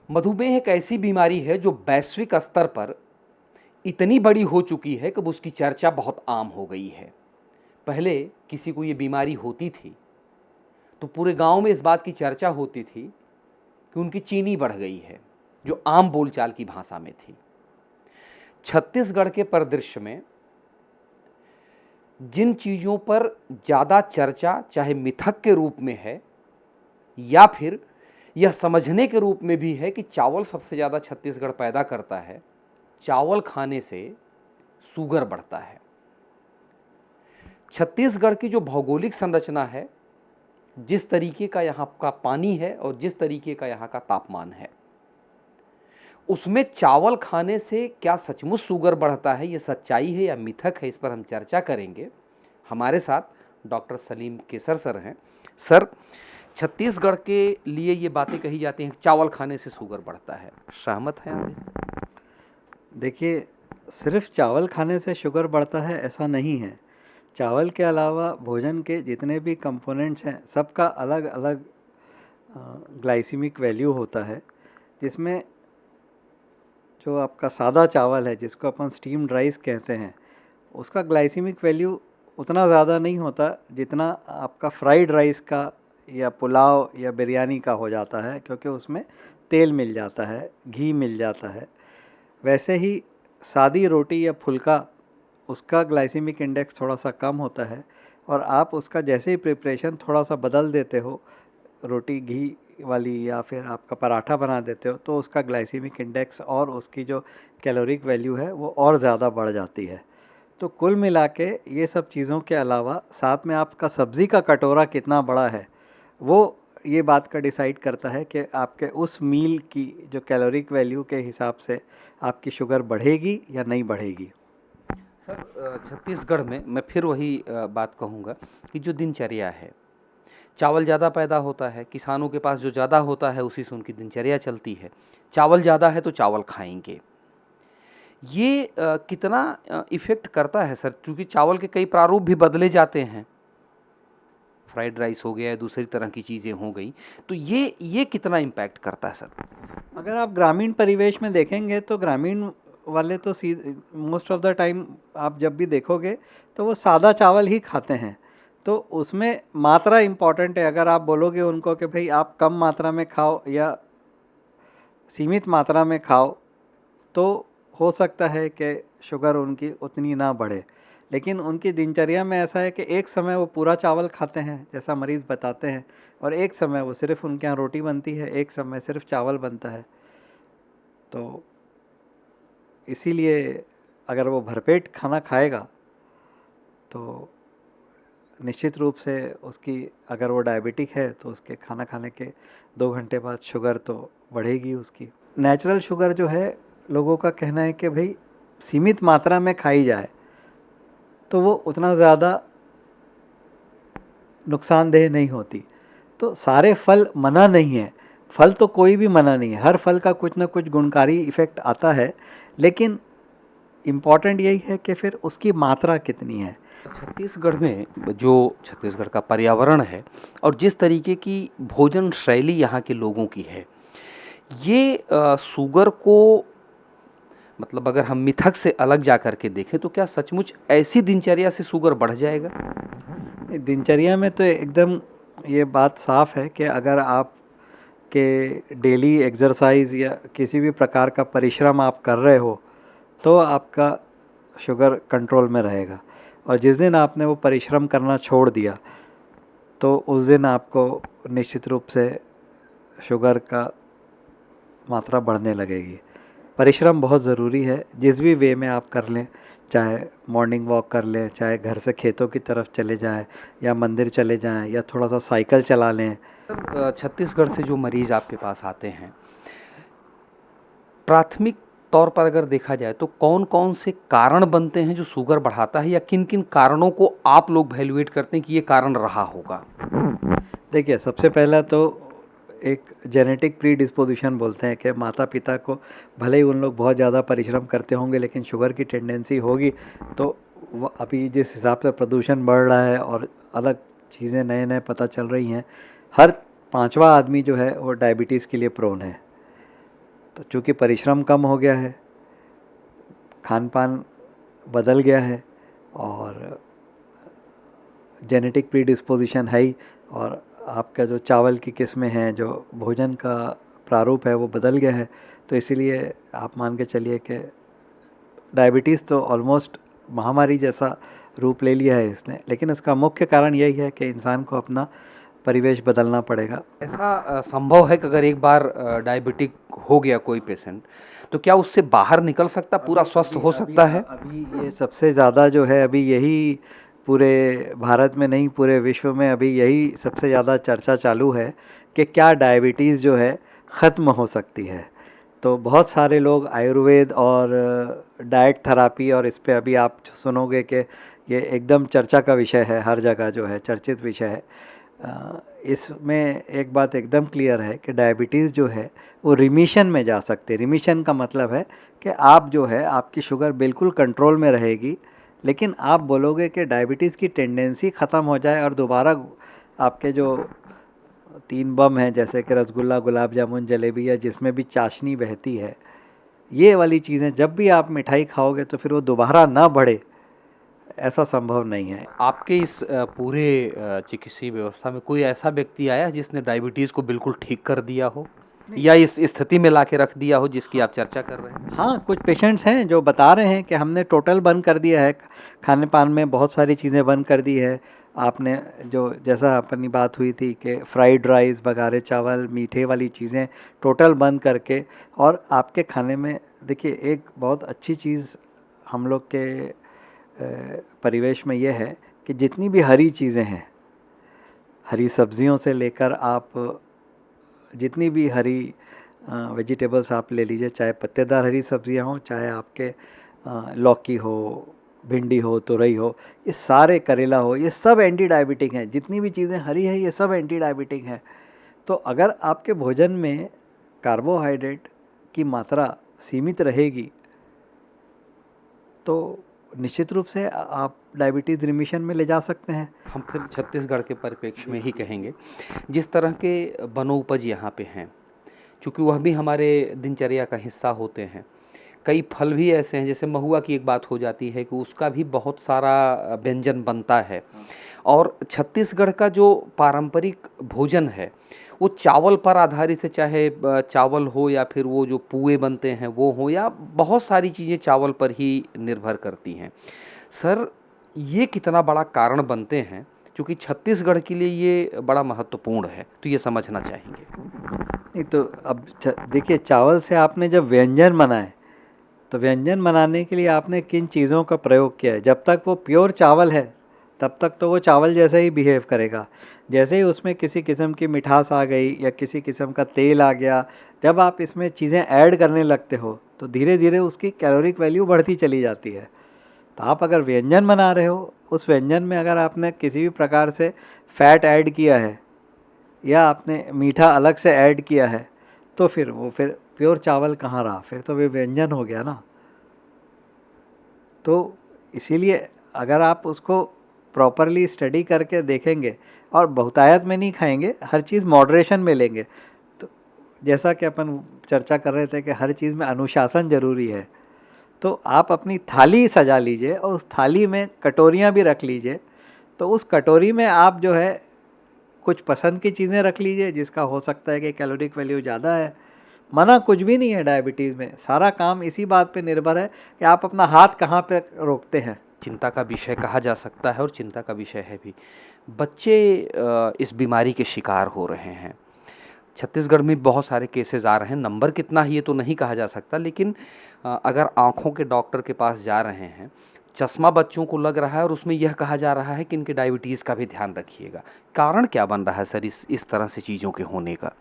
मधुमेह एक ऐसी बीमारी है जो वैश्विक स्तर पर इतनी बड़ी हो चुकी है कि अब उसकी चर्चा बहुत आम हो गई है। पहले किसी को ये बीमारी होती थी तो पूरे गांव में इस बात की चर्चा होती थी कि उनकी चीनी बढ़ गई है, जो आम बोलचाल की भाषा में थी। छत्तीसगढ़ के परिदृश्य में जिन चीज़ों पर ज़्यादा चर्चा चाहे मिथक के रूप में है या फिर यह समझने के रूप में भी है कि चावल सबसे ज़्यादा छत्तीसगढ़ पैदा करता है, चावल खाने से शुगर बढ़ता है। छत्तीसगढ़ की जो भौगोलिक संरचना है, जिस तरीके का यहाँ का पानी है और जिस तरीके का यहाँ का तापमान है, उसमें चावल खाने से क्या सचमुच शुगर बढ़ता है, ये सच्चाई है या मिथक है, इस पर हम चर्चा करेंगे। हमारे साथ डॉक्टर सलीम केसर सर हैं। सर, छत्तीसगढ़ के लिए ये बातें कही जाती हैं चावल खाने से शुगर बढ़ता है, सहमत हैं आप? देखिए, सिर्फ चावल खाने से शुगर बढ़ता है ऐसा नहीं है। चावल के अलावा भोजन के जितने भी कंपोनेंट्स हैं सबका अलग अलग ग्लाइसीमिक वैल्यू होता है, जिसमें जो आपका सादा चावल है जिसको अपन स्टीम्ड राइस कहते हैं, उसका ग्लाइसीमिक वैल्यू उतना ज़्यादा नहीं होता जितना आपका फ्राइड राइस का या पुलाव या बिरयानी का हो जाता है, क्योंकि उसमें तेल मिल जाता है, घी मिल जाता है। वैसे ही सादी रोटी या फुल्का, उसका ग्लाइसीमिक इंडेक्स थोड़ा सा कम होता है, और आप उसका जैसे ही प्रिपरेशन थोड़ा सा बदल देते हो, रोटी घी वाली या फिर आपका पराठा बना देते हो, तो उसका ग्लाइसीमिक इंडेक्स और उसकी जो कैलोरिक वैल्यू है वो और ज़्यादा बढ़ जाती है। तो कुल मिला के ये सब चीज़ों के अलावा साथ में आपका सब्ज़ी का कटोरा कितना बड़ा है, वो ये बात का डिसाइड करता है कि आपके उस मील की जो कैलोरिक वैल्यू के हिसाब से आपकी शुगर बढ़ेगी या नहीं बढ़ेगी। सर, छत्तीसगढ़ में मैं फिर वही बात कहूँगा कि जो दिनचर्या है, चावल ज़्यादा पैदा होता है, किसानों के पास जो ज़्यादा होता है उसी से उनकी दिनचर्या चलती है। चावल ज़्यादा है तो चावल खाएंगे। ये कितना इफ़ेक्ट करता है सर? क्योंकि चावल के कई प्रारूप भी बदले जाते हैं, फ्राइड राइस हो गया, दूसरी तरह की चीज़ें हो गई, तो ये कितना इम्पैक्ट करता है सर? अगर आप ग्रामीण परिवेश में देखेंगे तो ग्रामीण वाले तो मोस्ट ऑफ द टाइम आप जब भी देखोगे तो वो सादा चावल ही खाते हैं। तो उसमें मात्रा इम्पॉर्टेंट है। अगर आप बोलोगे उनको कि भाई आप कम मात्रा में खाओ या सीमित मात्रा में खाओ, तो हो सकता है कि शुगर उनकी उतनी ना बढ़े। लेकिन उनकी दिनचर्या में ऐसा है कि एक समय वो पूरा चावल खाते हैं जैसा मरीज़ बताते हैं, और एक समय वो सिर्फ उनके यहाँ रोटी बनती है, एक समय सिर्फ चावल बनता है। तो इसीलिए अगर वो भरपेट खाना खाएगा तो निश्चित रूप से उसकी, अगर वो डायबिटिक है तो उसके खाना खाने के 2 घंटे बाद शुगर तो बढ़ेगी उसकी। नेचुरल शुगर जो है, लोगों का कहना है कि भाई सीमित मात्रा में खाई जाए तो वो उतना ज़्यादा नुकसानदेह नहीं होती। तो सारे फल मना नहीं है, फल तो कोई भी मना नहीं है, हर फल का कुछ ना कुछ गुणकारी इफ़ेक्ट आता है, लेकिन इम्पॉर्टेंट यही है कि फिर उसकी मात्रा कितनी है। छत्तीसगढ़ में जो छत्तीसगढ़ का पर्यावरण है और जिस तरीके की भोजन शैली यहाँ के लोगों की है, ये शुगर को, मतलब अगर हम मिथक से अलग जा कर के देखें तो क्या सचमुच ऐसी दिनचर्या से शुगर बढ़ जाएगा? दिनचर्या में तो एकदम ये बात साफ है कि अगर आप के डेली एक्सरसाइज या किसी भी प्रकार का परिश्रम आप कर रहे हो तो आपका शुगर कंट्रोल में रहेगा, और जिस दिन आपने वो परिश्रम करना छोड़ दिया तो उस दिन आपको निश्चित रूप से शुगर का मात्रा बढ़ने लगेगी। परिश्रम बहुत ज़रूरी है, जिस भी वे में आप कर लें, चाहे मॉर्निंग वॉक कर लें, चाहे घर से खेतों की तरफ चले जाएं या मंदिर चले जाएं या थोड़ा सा साइकिल चला लें। छत्तीसगढ़ से जो मरीज़ आपके पास आते हैं, प्राथमिक तौर पर अगर देखा जाए तो कौन-कौन से कारण बनते हैं जो शुगर बढ़ाता है, या किन-किन कारणों को आप लोग वैल्यूएट करते हैं कि ये कारण रहा होगा? देखिए, सबसे पहला तो एक जेनेटिक प्रीडिस्पोजिशन बोलते हैं कि माता पिता को भले ही उन लोग बहुत ज़्यादा परिश्रम करते होंगे लेकिन शुगर की टेंडेंसी होगी। तो अभी जिस हिसाब से प्रदूषण बढ़ रहा है और अलग चीज़ें नए नए पता चल रही हैं, हर 5वां आदमी जो है वो डायबिटीज़ के लिए प्रोन है। तो चूँकि परिश्रम कम हो गया है, खान पान बदल गया है और जेनेटिक प्रीडिस्पोजिशन है ही, और आपका जो चावल की किस्में हैं, जो भोजन का प्रारूप है वो बदल गया है, तो इसीलिए आप मान के चलिए कि डायबिटीज़ तो ऑलमोस्ट महामारी जैसा रूप ले लिया है इसने। लेकिन इसका मुख्य कारण यही है कि इंसान को अपना परिवेश बदलना पड़ेगा। ऐसा संभव है कि अगर एक बार डायबिटिक हो गया कोई पेशेंट, तो क्या उससे बाहर निकल सकता, पूरा स्वस्थ हो सकता है? अभी ये सबसे ज़्यादा जो है, अभी यही पूरे भारत में नहीं पूरे विश्व में अभी यही सबसे ज़्यादा चर्चा चालू है कि क्या डायबिटीज़ जो है ख़त्म हो सकती है। तो बहुत सारे लोग आयुर्वेद और डाइट थेरापी, और इस पे अभी आप सुनोगे कि ये एकदम चर्चा का विषय है, हर जगह जो है चर्चित विषय है। इसमें एक बात एकदम क्लियर है कि डायबिटीज़ जो है वो रिमीशन में जा सकते हैं। रिमीशन का मतलब है कि आप जो है आपकी शुगर बिल्कुल कंट्रोल में रहेगी, लेकिन आप बोलोगे कि डायबिटीज़ की टेंडेंसी ख़त्म हो जाए और दोबारा आपके जो 3 बम हैं, जैसे कि रसगुल्ला, गुलाब जामुन, जलेबी, या जिसमें भी चाशनी बहती है, ये वाली चीज़ें जब भी आप मिठाई खाओगे तो फिर वो दोबारा ना बढ़े, ऐसा संभव नहीं है। आपके इस पूरे चिकित्सीय व्यवस्था में कोई ऐसा व्यक्ति आया जिसने डायबिटीज़ को बिल्कुल ठीक कर दिया हो, या इस स्थिति में लाके रख दिया हो जिसकी आप चर्चा कर रहे हैं? हाँ, कुछ पेशेंट्स हैं जो बता रहे हैं कि हमने टोटल बंद कर दिया है, खाने पान में बहुत सारी चीज़ें बंद कर दी है। आपने जो जैसा अपनी बात हुई थी कि फ्राइड राइस, बघारे चावल, मीठे वाली चीज़ें टोटल बंद करके, और आपके खाने में देखिए एक बहुत अच्छी चीज़ हम लोग के परिवेश में ये है कि जितनी भी हरी चीज़ें हैं, हरी सब्जियों से लेकर आप जितनी भी हरी वेजिटेबल्स आप ले लीजिए, चाहे पत्तेदार हरी सब्जियां हों, चाहे आपके लौकी हो, भिंडी हो, तुरई हो, ये सारे, करेला हो, ये सब एंटी डायबिटिक हैं। जितनी भी चीज़ें हरी है ये सब एंटी डायबिटिक हैं। तो अगर आपके भोजन में कार्बोहाइड्रेट की मात्रा सीमित रहेगी तो निश्चित रूप से आप डायबिटीज़ रिमिशन में ले जा सकते हैं। हम फिर छत्तीसगढ़ के परिप्रेक्ष्य में ही कहेंगे, जिस तरह के वनोपज यहाँ पे हैं, चूँकि वह भी हमारे दिनचर्या का हिस्सा होते हैं। कई फल भी ऐसे हैं, जैसे महुआ की एक बात हो जाती है कि उसका भी बहुत सारा व्यंजन बनता है, और छत्तीसगढ़ का जो पारंपरिक भोजन है वो चावल पर आधारित है, चाहे चावल हो या फिर वो जो पुए बनते हैं वो हो, या बहुत सारी चीज़ें चावल पर ही निर्भर करती हैं। सर, ये कितना बड़ा कारण बनते हैं, क्योंकि छत्तीसगढ़ के लिए ये बड़ा महत्वपूर्ण है, तो ये समझना चाहेंगे। नहीं तो अब देखिए, चावल से आपने जब व्यंजन बनाए तो व्यंजन बनाने के लिए आपने किन चीज़ों का प्रयोग किया है। जब तक वो प्योर चावल है तब तक तो वो चावल जैसे ही बिहेव करेगा। जैसे ही उसमें किसी किस्म की मिठास आ गई या किसी किस्म का तेल आ गया, जब आप इसमें चीज़ें ऐड करने लगते हो तो धीरे धीरे उसकी कैलोरिक वैल्यू बढ़ती चली जाती है। तो आप अगर व्यंजन बना रहे हो, उस व्यंजन में अगर आपने किसी भी प्रकार से फ़ैट ऐड किया है या आपने मीठा अलग से ऐड किया है, तो फिर प्योर चावल कहाँ रहा, फिर तो वे व्यंजन हो गया ना। तो इसीलिए अगर आप उसको प्रॉपरली स्टडी करके देखेंगे और बहुतायत में नहीं खाएंगे, हर चीज़ मॉडरेशन में लेंगे, तो जैसा कि अपन चर्चा कर रहे थे कि हर चीज़ में अनुशासन ज़रूरी है, तो आप अपनी थाली सजा लीजिए और उस थाली में कटोरियाँ भी रख लीजिए। तो उस कटोरी में आप जो है कुछ पसंद की चीज़ें रख लीजिए जिसका हो सकता है कि कैलोरिक वैल्यू ज़्यादा है। मना कुछ भी नहीं है डायबिटीज़ में, सारा काम इसी बात पे निर्भर है कि आप अपना हाथ कहाँ पे रोकते हैं। चिंता का विषय कहा जा सकता है, और चिंता का विषय है भी। बच्चे इस बीमारी के शिकार हो रहे हैं। छत्तीसगढ़ में बहुत सारे केसेस आ रहे हैं, नंबर कितना है ये तो नहीं कहा जा सकता, लेकिन अगर आँखों के डॉक्टर के पास जा रहे हैं, चश्मा बच्चों को लग रहा है और उसमें यह कहा जा रहा है कि इनके डायबिटीज़ का भी ध्यान रखिएगा। कारण क्या बन रहा है सर इस तरह से चीज़ों के होने का?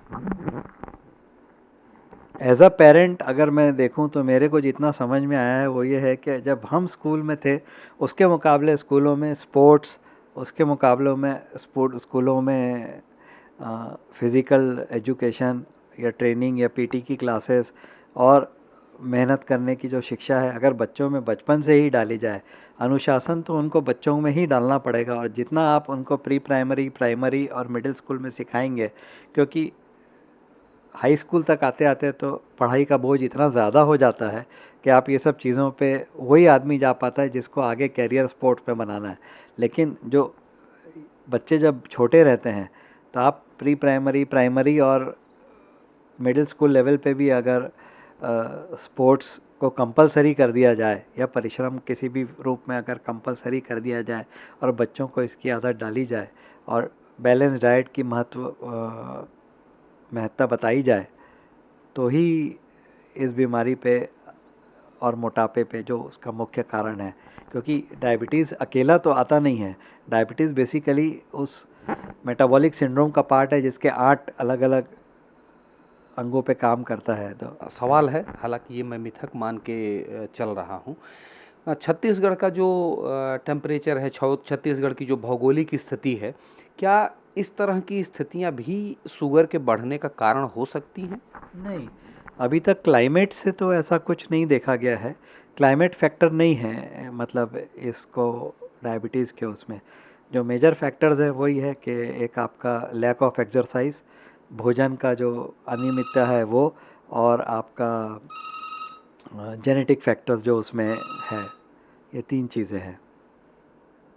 एज अ पेरेंट अगर मैं देखूं तो मेरे को जितना समझ में आया है वो ये है कि जब हम स्कूल में थे उसके मुकाबले स्कूलों में स्पोर्ट्स, उसके मुकाबलों में स्कूलों में फिज़िकल एजुकेशन या ट्रेनिंग या पीटी की क्लासेस और मेहनत करने की जो शिक्षा है, अगर बच्चों में बचपन से ही डाली जाए, अनुशासन तो उनको बच्चों में ही डालना पड़ेगा। और जितना आप उनको प्री प्राइमरी, प्राइमरी और मिडिल स्कूल में सिखाएंगे, क्योंकि हाई स्कूल तक आते आते तो पढ़ाई का बोझ इतना ज़्यादा हो जाता है कि आप ये सब चीज़ों पे वही आदमी जा पाता है जिसको आगे कैरियर स्पोर्ट पे बनाना है। लेकिन जो बच्चे जब छोटे रहते हैं तो आप प्री प्राइमरी, प्राइमरी और मिडिल स्कूल लेवल पे भी अगर स्पोर्ट्स को कंपलसरी कर दिया जाए या परिश्रम किसी भी रूप में अगर कंपलसरी कर दिया जाए और बच्चों को इसकी आदत डाली जाए और बैलेंस डाइट की महत्ता बताई जाए तो ही इस बीमारी पे और मोटापे पे जो उसका मुख्य कारण है। क्योंकि डायबिटीज़ अकेला तो आता नहीं है, डायबिटीज़ बेसिकली उस मेटाबॉलिक सिंड्रोम का पार्ट है जिसके 8 अलग अलग अंगों पे काम करता है। तो सवाल है, हालांकि ये मैं मिथक मान के चल रहा हूँ। छत्तीसगढ़ का जो टेम्परेचर है, छत्तीसगढ़ की जो भौगोलिक स्थिति है, क्या इस तरह की स्थितियाँ भी शुगर के बढ़ने का कारण हो सकती हैं? नहीं, अभी तक क्लाइमेट से तो ऐसा कुछ नहीं देखा गया है। क्लाइमेट फैक्टर नहीं है, मतलब इसको डायबिटीज़ के उसमें जो मेजर फैक्टर्स है वही है कि एक आपका लैक ऑफ एक्सरसाइज, भोजन का जो अनियमितता है वो, और आपका जेनेटिक फैक्टर्स जो उसमें है, ये 3 चीज़ें हैं।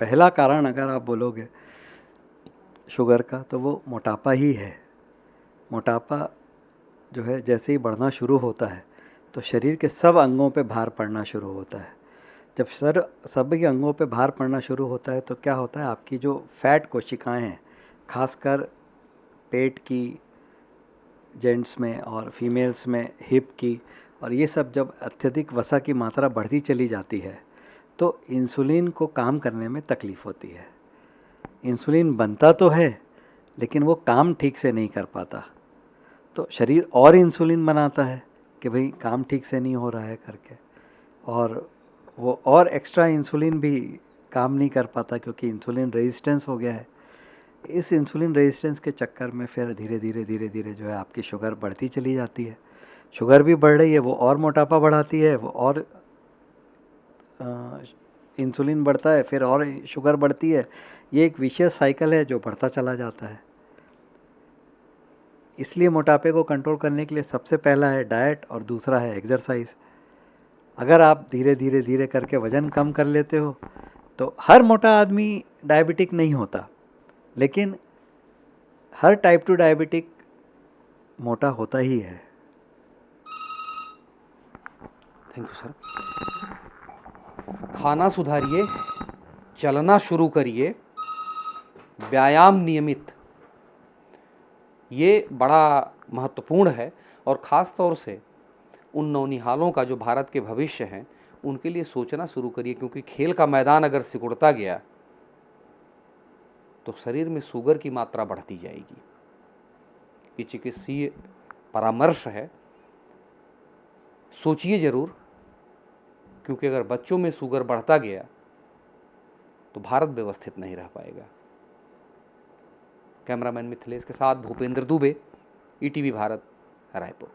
पहला कारण अगर आप बोलोगे शुगर का तो वो मोटापा ही है। मोटापा जो है जैसे ही बढ़ना शुरू होता है तो शरीर के सब अंगों पे भार पड़ना शुरू होता है। जब सभी अंगों पे भार पड़ना शुरू होता है तो क्या होता है, आपकी जो फैट कोशिकाएं हैं, खासकर पेट की जेंट्स में और फीमेल्स में हिप की, और ये सब जब अत्यधिक वसा की मात्रा बढ़ती चली जाती है तो इंसुलिन को काम करने में तकलीफ़ होती है। इंसुलिन बनता तो है लेकिन वो काम ठीक से नहीं कर पाता, तो शरीर और इंसुलिन बनाता है कि भाई काम ठीक से नहीं हो रहा है करके, और वो और एक्स्ट्रा इंसुलिन भी काम नहीं कर पाता क्योंकि इंसुलिन रेजिस्टेंस हो गया है। इस इंसुलिन रेजिस्टेंस के चक्कर में फिर धीरे धीरे जो है आपकी शुगर बढ़ती चली जाती है। शुगर भी बढ़ रही है, वो और मोटापा बढ़ाती है, वो और इंसुलिन बढ़ता है, फिर और शुगर बढ़ती है। ये एक विशियस साइकिल है जो बढ़ता चला जाता है। इसलिए मोटापे को कंट्रोल करने के लिए सबसे पहला है डाइट और दूसरा है एक्सरसाइज। अगर आप धीरे धीरे करके वज़न कम कर लेते हो तो हर मोटा आदमी डायबिटिक नहीं होता, लेकिन हर टाइप 2 डायबिटिक मोटा होता ही है। Thank you sir. खाना सुधारिए, चलना शुरू करिए, व्यायाम नियमित, ये बड़ा महत्वपूर्ण है। और ख़ास तौर से उन नौनिहालों का जो भारत के भविष्य हैं, उनके लिए सोचना शुरू करिए, क्योंकि खेल का मैदान अगर सिकुड़ता गया तो शरीर में शुगर की मात्रा बढ़ती जाएगी। ये चिकित्सीय परामर्श है, सोचिए ज़रूर, क्योंकि अगर बच्चों में शुगर बढ़ता गया तो भारत व्यवस्थित नहीं रह पाएगा। कैमरामैन मिथिलेश के साथ भूपेंद्र दुबे, ईटीवी भारत, रायपुर।